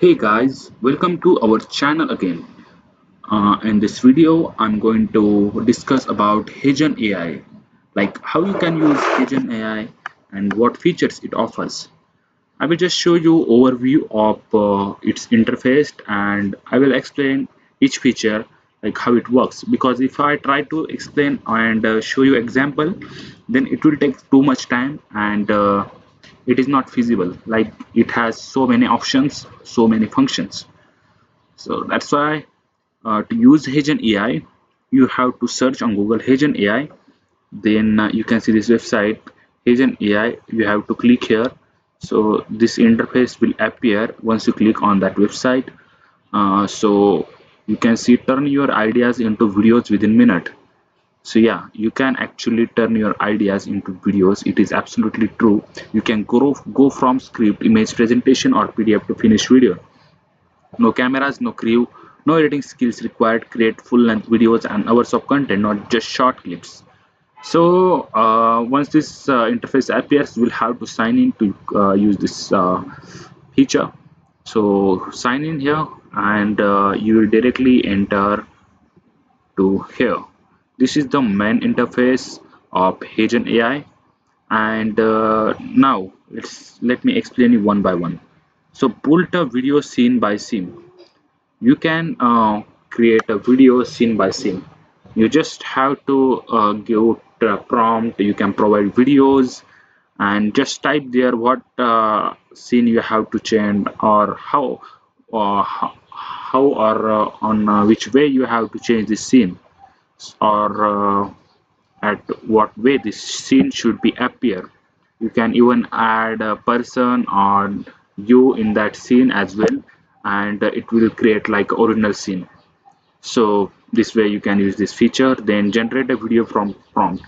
Hey guys, welcome to our channel again. In this video, I'm going to discuss about HeyGen AI, like how you can use HeyGen AI and what features it offers. I will just show you overview of its interface and I will explain each feature like how it works because if I try to explain and show you example, then it will take too much time and it is not feasible. Like it has so many options, so many functions. So that's why to use HeyGen AI, you have to search on Google HeyGen AI. Then you can see this website, HeyGen AI. You have to click here. So this interface will appear once you click on that website. So you can see turn your ideas into videos within minute. So yeah, you can actually turn your ideas into videos. It is absolutely true. You can go from script, image presentation, or PDF to finished video. No cameras, no crew, no editing skills required. Create full-length videos and hours of content, not just short clips. So once this interface appears, we'll have to sign in to use this feature. So sign in here, and you will directly enter to here. This is the main interface of HeyGen AI, and now let me explain you one by one. So pull the video scene by scene. You can create a video scene by scene. You just have to give a prompt. You can provide videos and just type there what scene you have to change or how or on which way you have to change this scene or at what way this scene should be appear. You can even add a person or you in that scene as well, and it will create like original scene. So this way you can use this feature. Then generate a video from prompt.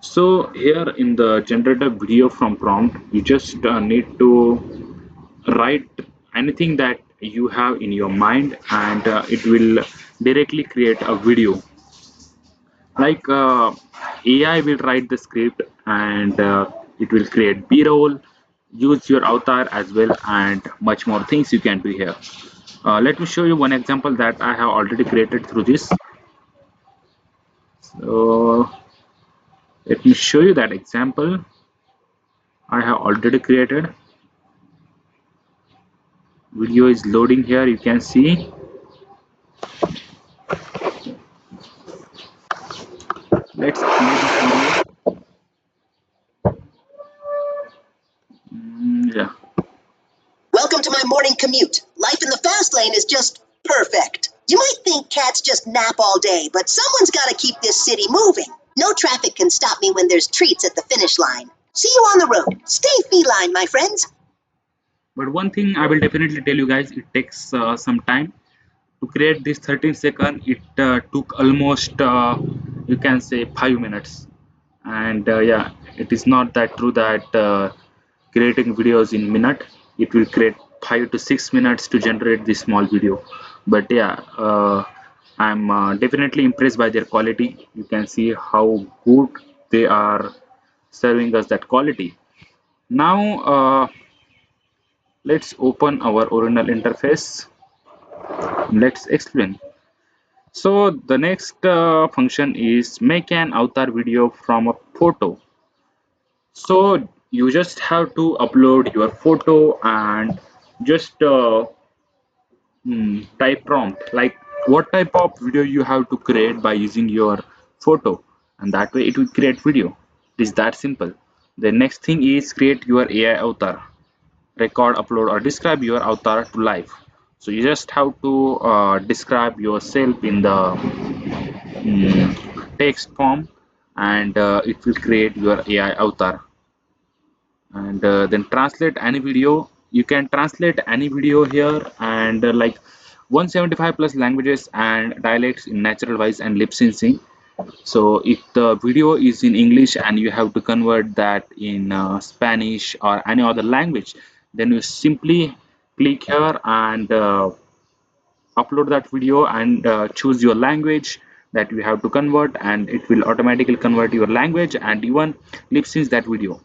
So here in the generate a video from prompt, you just need to write anything that you have in your mind, and it will directly create a video. Like AI will write the script, and it will create b-roll, use your avatar as well, and much more things you can do here. Let me show you one example that I have already created through this. So let me show you that example I have already created. Video is loading here, you can see. Let's play this video. Yeah. Welcome to my morning commute. Life in the fast lane is just perfect. You might think cats just nap all day, but someone's got to keep this city moving. No traffic can stop me when there's treats at the finish line. See you on the road. Stay feline, my friends. But one thing I will definitely tell you guys, it takes some time to create this 13-second. It took almost you can say 5 minutes, and yeah, it is not that true that creating videos in minute. It will create 5 to 6 minutes to generate this small video. But yeah, I'm definitely impressed by their quality. You can see how good they are serving us that quality. Now let's open our original interface. Let's explain. So the next function is make an avatar video from a photo. So you just have to upload your photo and just type prompt like what type of video you have to create by using your photo, and that way it will create video. It is that simple. The next thing is create your AI avatar. Record, upload, or describe your avatar to life. So you just have to describe yourself in the text form, and it will create your AI avatar. And then translate any video. You can translate any video here, and like 175 plus languages and dialects in natural voice and lip syncing. So if the video is in English and you have to convert that in Spanish or any other language, then you simply click here and upload that video and choose your language that you have to convert, and it will automatically convert your language and even lip sync that video.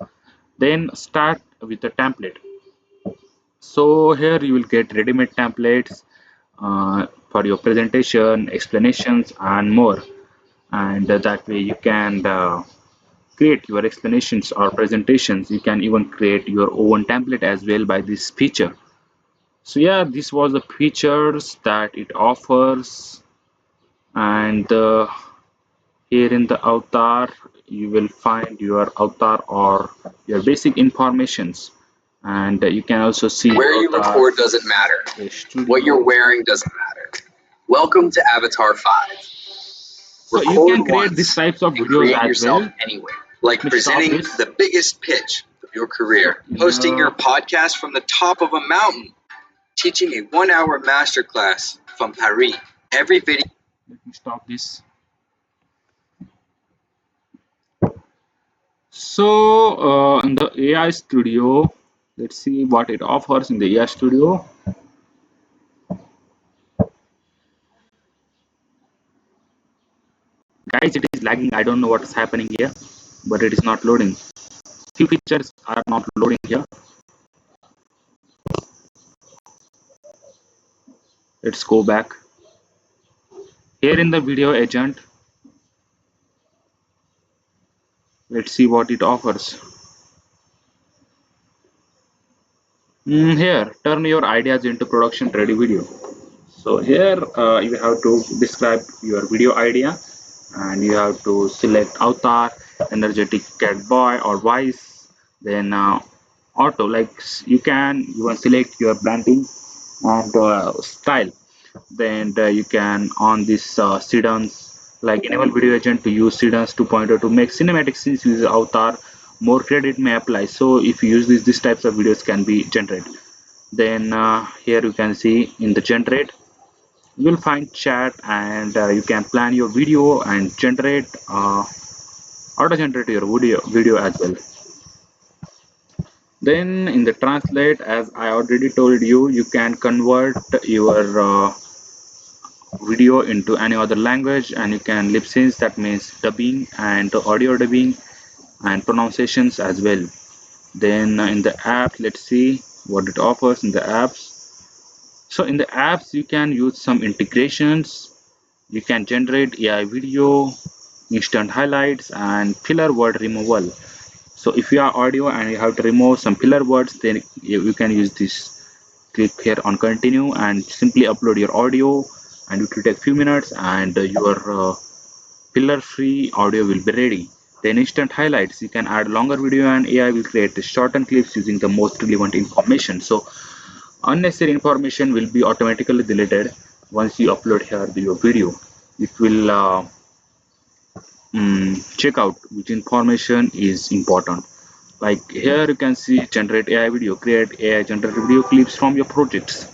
Then start with the template. So here you will get ready-made templates for your presentation, explanations, and more. And that way you can create your explanations or presentations. You can even create your own template as well by this feature. So yeah, this was the features that it offers. And here in the avatar you will find your avatar or your basic informations, and you can also see Where you avatar, record doesn't matter. the studio. What you're wearing doesn't matter. Welcome to Avatar 5. So you Record can create these once types of and videos create as yourself well. anywhere. Let Like me stop presenting this. the biggest pitch of your So career, in hosting your the podcast from the top of a mountain, teaching a 1-hour masterclass from Paris. Every video. let me stop this. So in the AI studio, let's see what it offers in the AI studio. Guys, it is lagging. I don't know what is happening here, but it is not loading. Few features are not loading here. Let's go back. Here in the video agent, let's see what it offers. Here, turn your ideas into production ready video. So here you have to describe your video idea, and you have to select avatar, energetic cat boy or voice, then auto, like you can even select your branding and style. Then you can on this sedans, like enable video agent to use sedans 2.0 to make cinematic scenes use avatar. More credit may apply. So if you use these types of videos can be generated. Then here you can see in the generate you will find chat, and you can plan your video and generate auto generate your video as well. Then in the translate, as I already told you, you can convert your video into any other language, and you can lip sync, that means dubbing and audio dubbing and pronunciations as well. Then in the app, let's see what it offers in the apps. So in the apps you can use some integrations. You can generate AI video, instant highlights, and filler word removal. So if you are audio and you have to remove some filler words, then you can use this. Click here on continue and simply upload your audio, and it will take few minutes, and your filler free audio will be ready. Then instant highlights, you can add longer video and AI will create the shortened clips using the most relevant information. So unnecessary information will be automatically deleted once you upload here your video. It will check out which information is important. Like here you can see generate AI video, create AI generated video clips from your projects.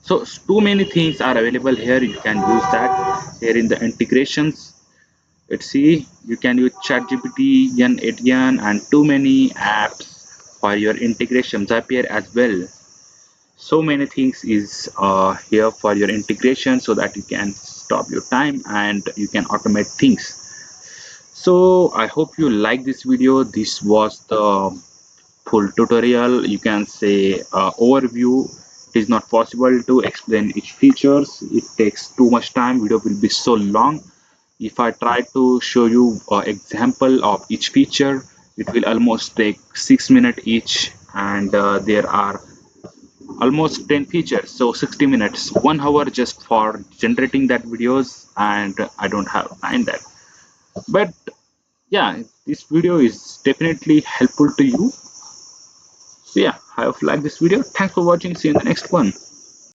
So too many things are available here. You can use that here in the integrations. Let's see, you can use ChatGPT, Gen and too many apps for your integration. Zapier as well. So many things is here for your integration, so that you can stop your time and you can automate things. So I hope you like this video. This was the full tutorial, you can say overview. It is not possible to explain each features. It takes too much time. Video will be so long. If I try to show you example of each feature, it will almost take 6 minutes each, and there are almost 10 features, so 60 minutes, 1 hour just for generating that videos, and I don't have time that. But yeah, this video is definitely helpful to you. So yeah, I hope you like this video. Thanks for watching. See you in the next one.